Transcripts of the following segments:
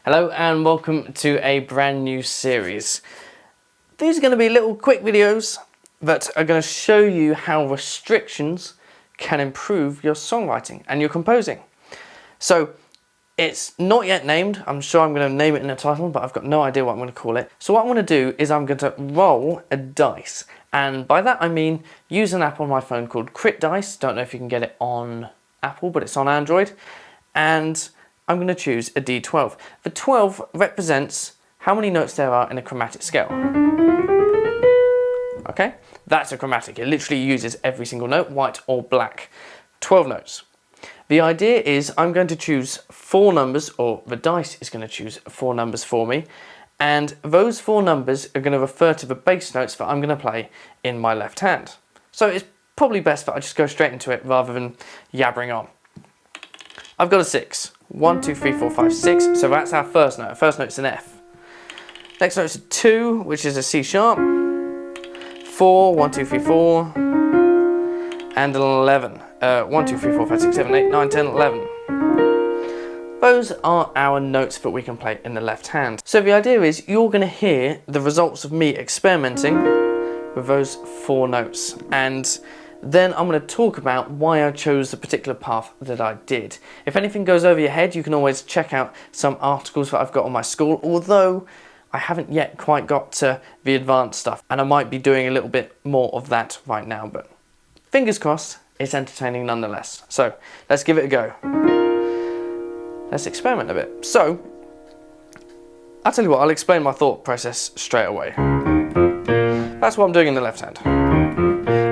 Hello and welcome to a brand new series. These are going to be little quick videos that are going to show you how restrictions can improve your songwriting and your composing. So it's not yet named. I'm sure I'm going to name it in the title, but I've got no idea what I'm going to call it. So what I'm going to do is I'm going to roll a dice. And by that I mean use an app on my phone called Practise. Don't know if you can get it on Apple, but it's on Android. And I'm going to choose a D12. The 12 represents how many notes there are in a chromatic scale. Okay, that's a chromatic. It literally uses every single note, white or black. 12 notes. The idea is I'm going to choose 4 numbers, or the dice is going to choose 4 numbers for me, and those 4 numbers are going to refer to the bass notes that I'm going to play in my left hand. So it's probably best that I just go straight into it rather than yabbering on. I've got a 6. 1, 2, 3, 4, 5, 6. So that's our first note. First note's an F. Next note's a 2, which is a C sharp. 4, 1, 2, 3, 4. And an 11. 1, 2, 3, 4, 5, 6, 7, 8, 9, 10, 11. Those are our notes that we can play in the left hand. So the idea is you're going to hear the results of me experimenting with those 4 notes. And then I'm going to talk about why I chose the particular path that I did. If anything goes over your head, you can always check out some articles that I've got on my school, although I haven't yet quite got to the advanced stuff, and I might be doing a little bit more of that right now, but fingers crossed, it's entertaining nonetheless. So let's give it a go. Let's experiment a bit. So, I'll tell you what, I'll explain my thought process straight away. That's what I'm doing in the left hand.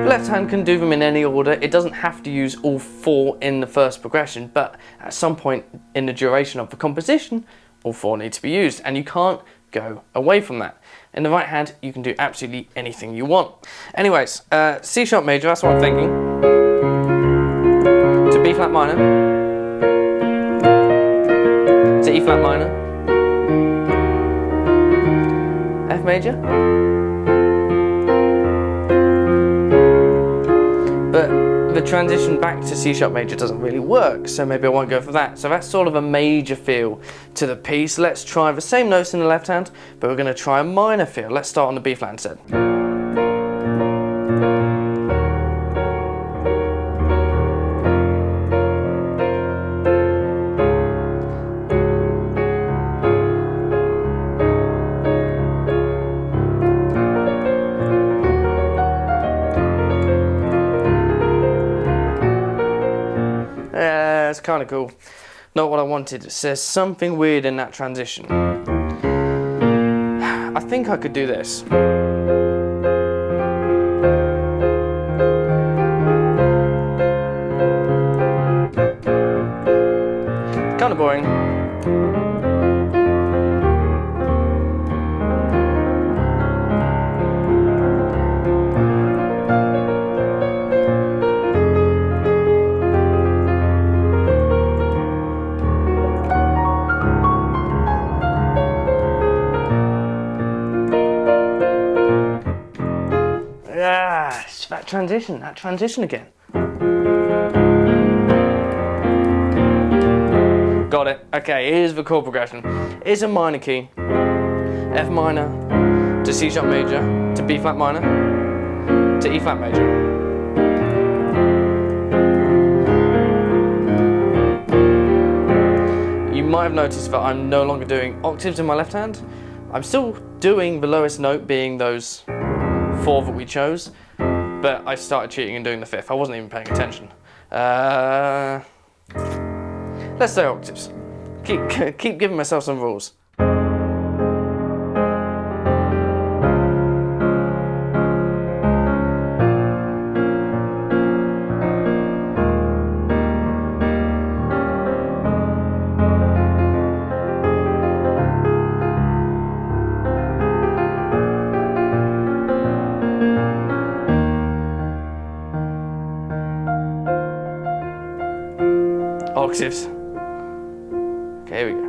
The left hand can do them in any order. It doesn't have to use all 4 in the first progression, but at some point in the duration of the composition, all 4 need to be used, and you can't go away from that. In the right hand, you can do absolutely anything you want. Anyways, C sharp major, that's what I'm thinking. To B flat minor. To E flat minor. F major. But the transition back to C sharp major doesn't really work, so maybe I won't go for that. So that's sort of a major feel to the piece. Let's try the same notes in the left hand, but we're going to try a minor feel. Let's start on the B flat instead. It's kind of cool. Not what I wanted. It says something weird in that transition. I think I could do this. Kind of boring. It's that transition again. Got it. Okay, here's the chord progression. It's a minor key. F minor to C sharp major to B flat minor to E flat major. You might have noticed that I'm no longer doing octaves in my left hand. I'm still doing the lowest note, being those 4 that we chose, but I started cheating and doing the 5th. I wasn't even paying attention. Let's say octaves. Keep giving myself some rules. Octaves. Okay, here we go.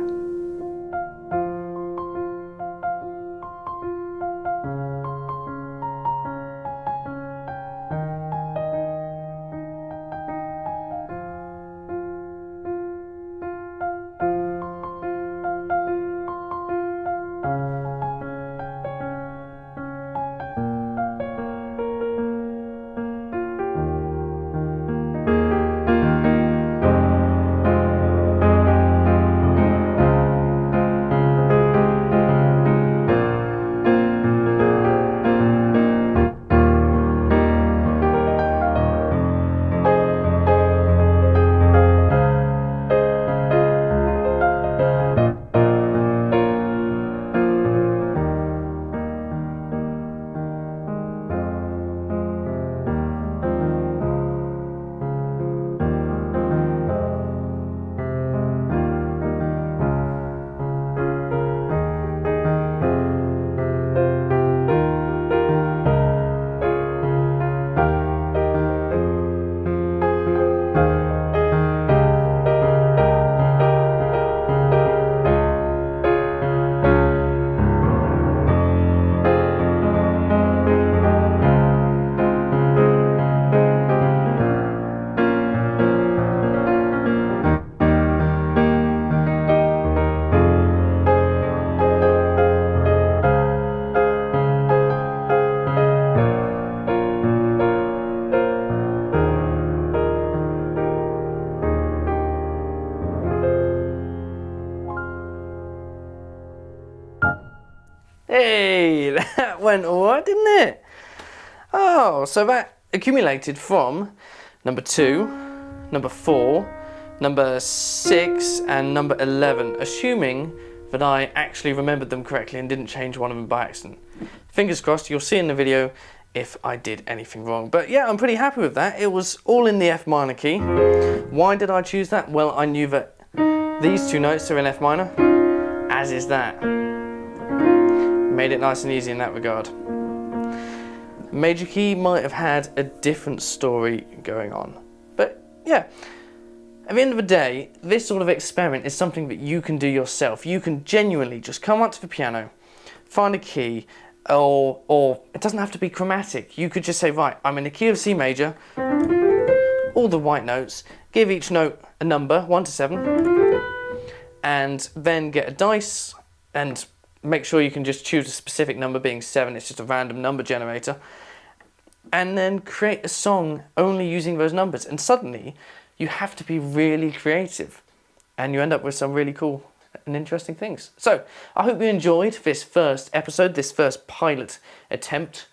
Hey, that went alright, didn't it? Oh, so that accumulated from number 2, number 4, number 6 and number 11, assuming that I actually remembered them correctly and didn't change one of them by accident. Fingers crossed, you'll see in the video if I did anything wrong. But yeah, I'm pretty happy with that. It was all in the F minor key. Why did I choose that? Well, I knew that these 2 notes are in F minor, as is that. Made it nice and easy in that regard. Major key might have had a different story going on. But yeah, at the end of the day, this sort of experiment is something that you can do yourself. You can genuinely just come up to the piano, find a key, or it doesn't have to be chromatic. You could just say, right, I'm in the key of C major, all the white notes, give each note a number, 1 to 7, and then get a dice and make sure you can just choose a specific number, being 7, it's just a random number generator, and then create a song only using those numbers. And suddenly, you have to be really creative, and you end up with some really cool and interesting things. So, I hope you enjoyed this first episode, this first pilot attempt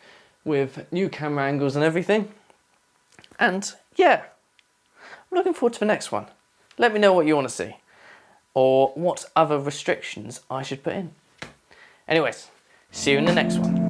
with new camera angles and everything. And yeah, I'm looking forward to the next one. Let me know what you want to see, or what other restrictions I should put in. Anyways, see you in the next one.